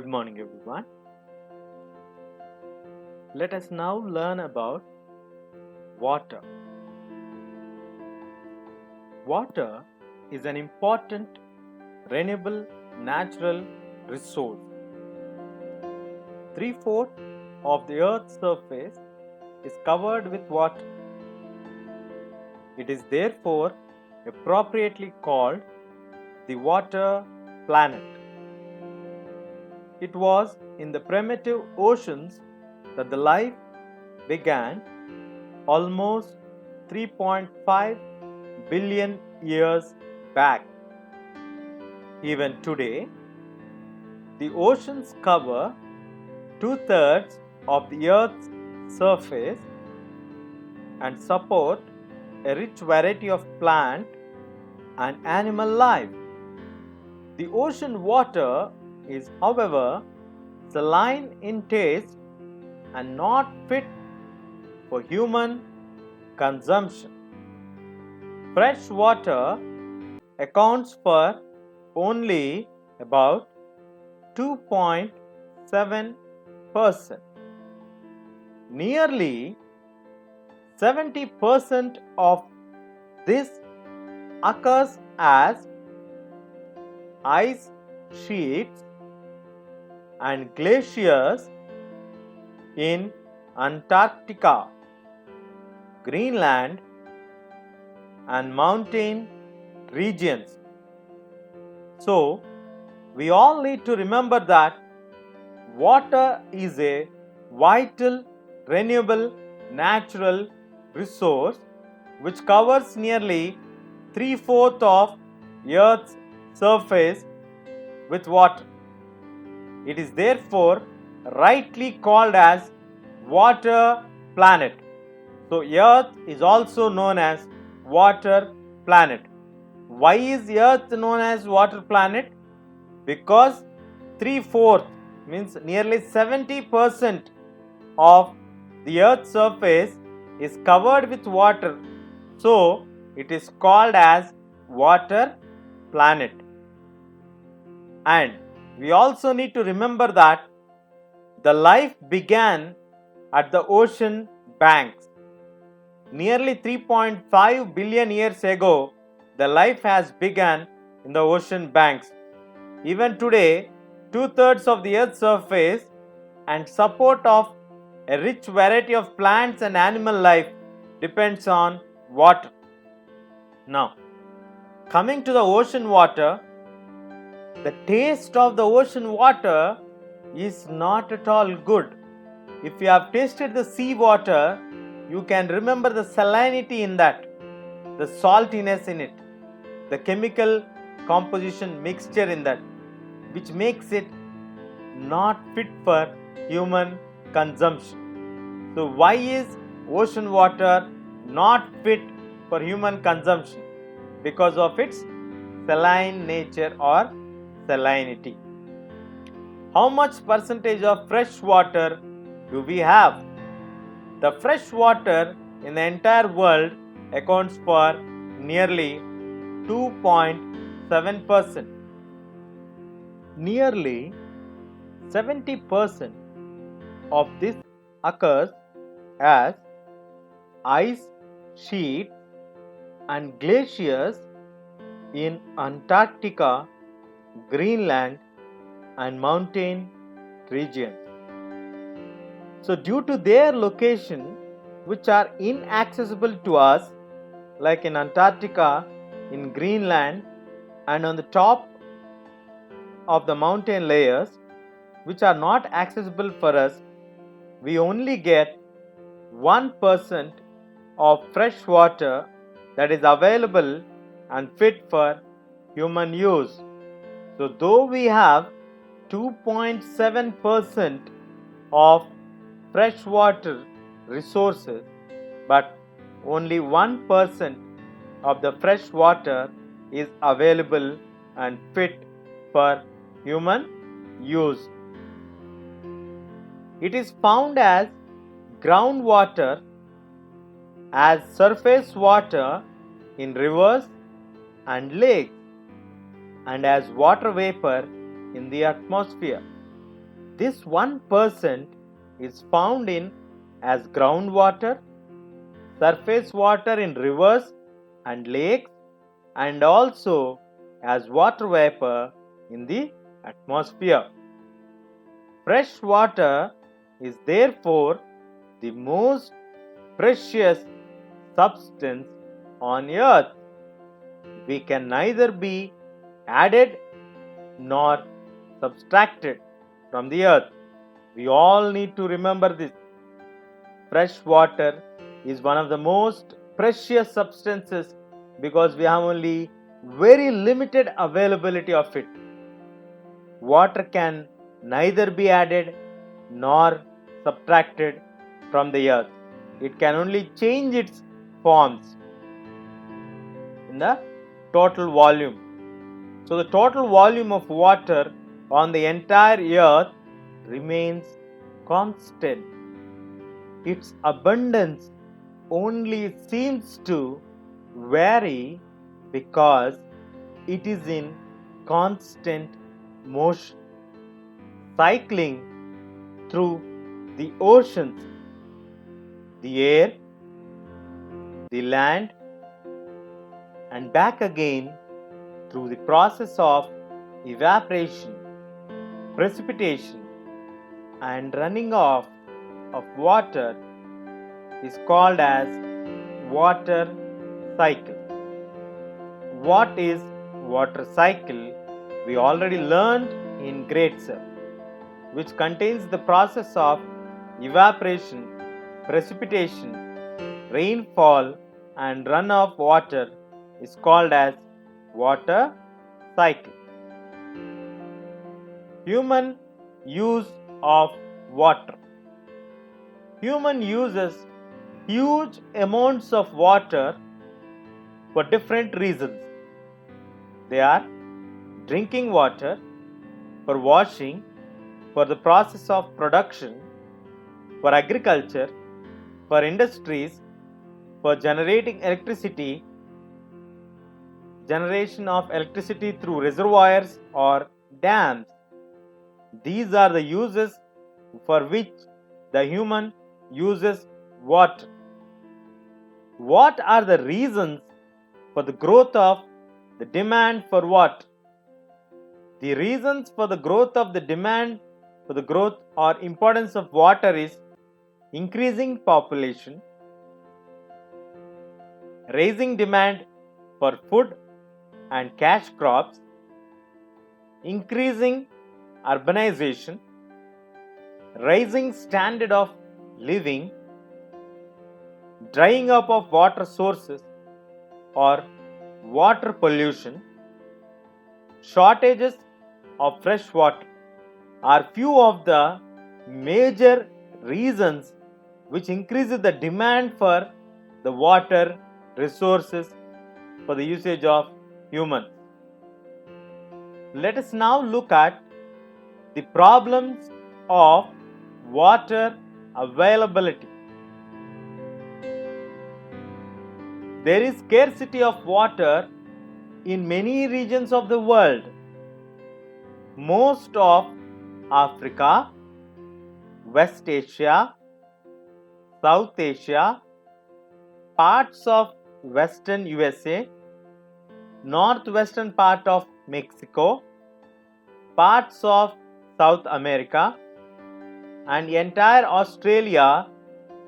Good morning, everyone. Let us now learn about water. Water is an important renewable natural resource. 3/4 of the Earth's surface is covered with water. It is therefore appropriately called the water planet. It was in the primitive oceans that the life began almost 3.5 billion years back. Even today, the oceans cover 2/3 of the Earth's surface and support a rich variety of plant and animal life. The ocean water is, however, saline in taste and not fit for human consumption. Fresh water accounts for only about 2.7%. Nearly 70% of this occurs as ice sheets and glaciers in Antarctica, Greenland, and mountain regions. So, we all need to remember that water is a vital, renewable, natural resource which covers nearly 3/4 of Earth's surface with water. It is therefore rightly called as water planet. So, Earth is also known as water planet. Why is Earth known as water planet? Because 3/4 means nearly 70% of the Earth's surface is covered with water. So, it is called as water planet. And we also need to remember that the life began at the ocean banks. Nearly 3.5 billion years ago, the life has begun in the ocean banks. Even today, 2/3 of the Earth's surface and support of a rich variety of plants and animal life depends on water. Now, coming to the ocean water, the taste of the ocean water is not at all good. If you have tasted the sea water, you can remember the salinity in that, the saltiness in it, the chemical composition mixture in that, which makes it not fit for human consumption. So, why is ocean water not fit for human consumption? Because of its saline nature or salinity. How much percentage of fresh water do we have? The fresh water in the entire world accounts for nearly 2.7%. Nearly 70% of this occurs as ice sheets and glaciers in Antarctica, Greenland, and mountain regions. So, due to their location, which are inaccessible to us, like in Antarctica, in Greenland, and on the top of the mountain layers, which are not accessible for us, we only get 1% of fresh water that is available and fit for human use. So, though we have 2.7% of fresh water resources, but only 1% of the fresh water is available and fit for human use. It is found as groundwater, as surface water in rivers and lakes, and as water vapor in the atmosphere. This 1% is found in as groundwater, surface water in rivers and lakes, and also as water vapor in the atmosphere. Fresh water is therefore the most precious substance on earth. We can neither be added nor subtracted from the earth. We all need to remember this. Fresh water is one of the most precious substances because we have only very limited availability of it. Water can neither be added nor subtracted from the earth. It can only change its forms in the total volume. So the total volume of water on the entire earth remains constant. Its abundance only seems to vary because it is in constant motion, cycling through the oceans, the air, the land, and back again through the process of evaporation, precipitation, and running off of water is called as water cycle. What is water cycle? We already learned in grade 7, which contains the process of evaporation, precipitation, rainfall, and runoff water is called as water cycle. Human use of water. Human uses huge amounts of water for different reasons. They are drinking water, for washing, for the process of production, for agriculture, for industries, for generating electricity, generation of electricity through reservoirs or dams. These are the uses for which the human uses water. What are the reasons for the growth of the demand for water? The reasons for the growth of the demand for the growth or importance of water is increasing population, raising demand for food and cash crops, increasing urbanization, rising standard of living, drying up of water sources or water pollution, shortages of fresh water are few of the major reasons which increases the demand for the water resources for the usage of humans. Let us now look at the problems of water availability. There is scarcity of water in many regions of the world. Most of Africa, West Asia, South Asia, parts of Western USA, northwestern part of Mexico, parts of South America, and entire Australia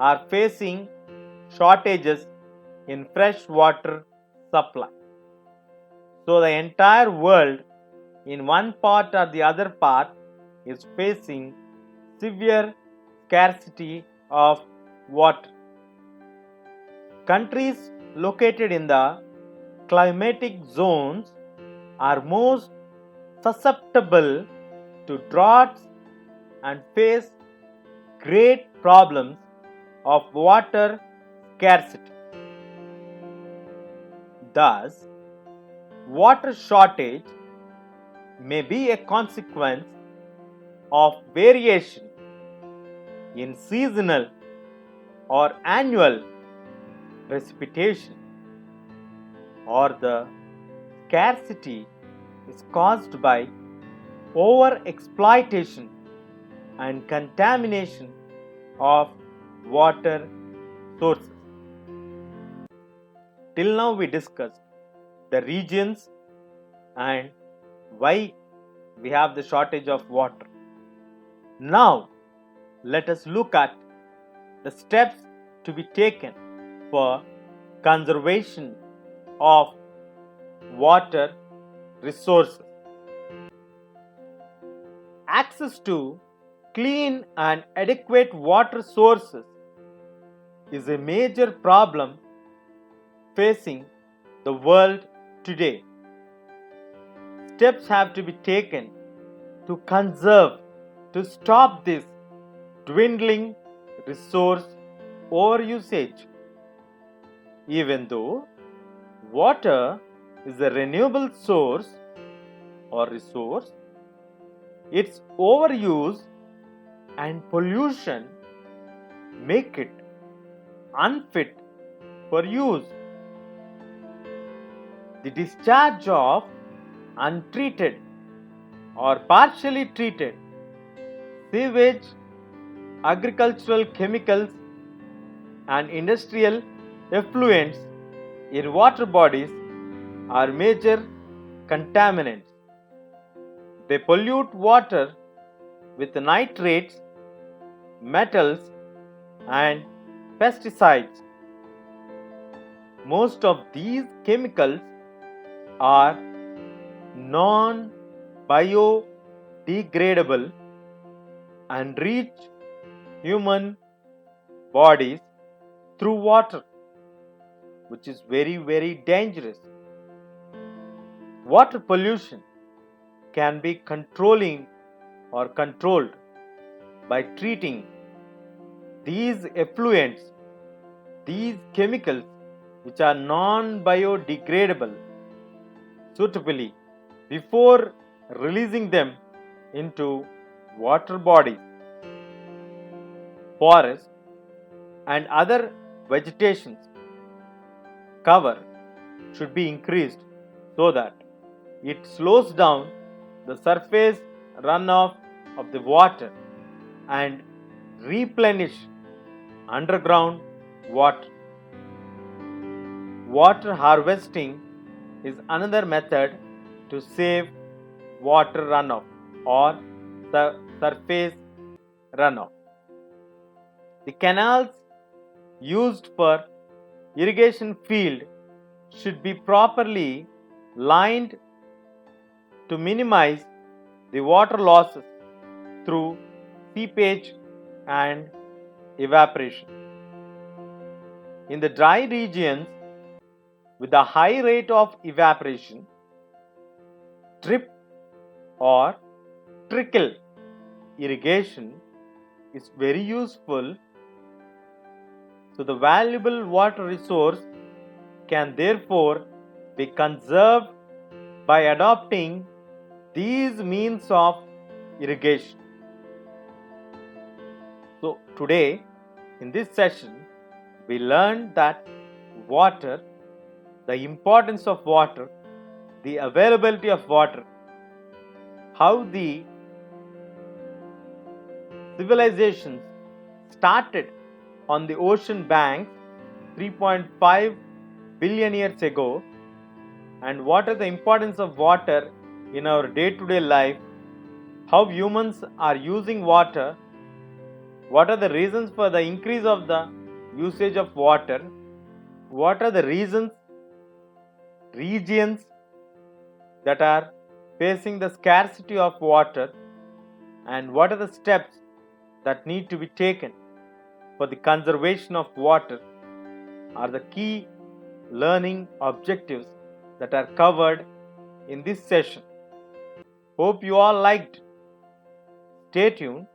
are facing shortages in fresh water supply. So the entire world in one part or the other part is facing severe scarcity of water. Countries located in the climatic zones are most susceptible to droughts and face great problems of water scarcity. Thus, water shortage may be a consequence of variation in seasonal or annual precipitation, or the scarcity is caused by over exploitation and contamination of water sources. Till now, we discussed the regions and why we have the shortage of water. Now, let us look at the steps to be taken for conservation of water resources. Access to clean and adequate water sources is a major problem facing the world today. Steps have to be taken to conserve, to stop this dwindling resource overusage. Even though water is a renewable source or resource, its overuse and pollution make it unfit for use. The discharge of untreated or partially treated sewage, agricultural chemicals, and industrial effluents in water bodies are major contaminants. They pollute water with nitrates, metals, and pesticides. Most of these chemicals are non-biodegradable and reach human bodies through water, which is very dangerous. Water pollution can be controlled by treating these effluents, these chemicals which are non-biodegradable suitably before releasing them into water bodies. Forests and other vegetations cover should be increased so that it slows down the surface runoff of the water and replenish underground water. Water harvesting is another method to save water runoff or the surface runoff. The canals used for irrigation field should be properly lined to minimize the water losses through seepage and evaporation. In the dry regions with a high rate of evaporation, drip or trickle irrigation is very useful. So the valuable water resource can therefore be conserved by adopting these means of irrigation. So today in this session we learned that water, the importance of water, the availability of water, how the civilizations started on the ocean banks 3.5 billion years ago, and what is the importance of water in our day-to-day life, how humans are using water, what are the reasons for the increase of the usage of water, what are the regions that are facing the scarcity of water, and what are the steps that need to be taken for the conservation of water are the key learning objectives that are covered in this session. Hope you all liked. Stay tuned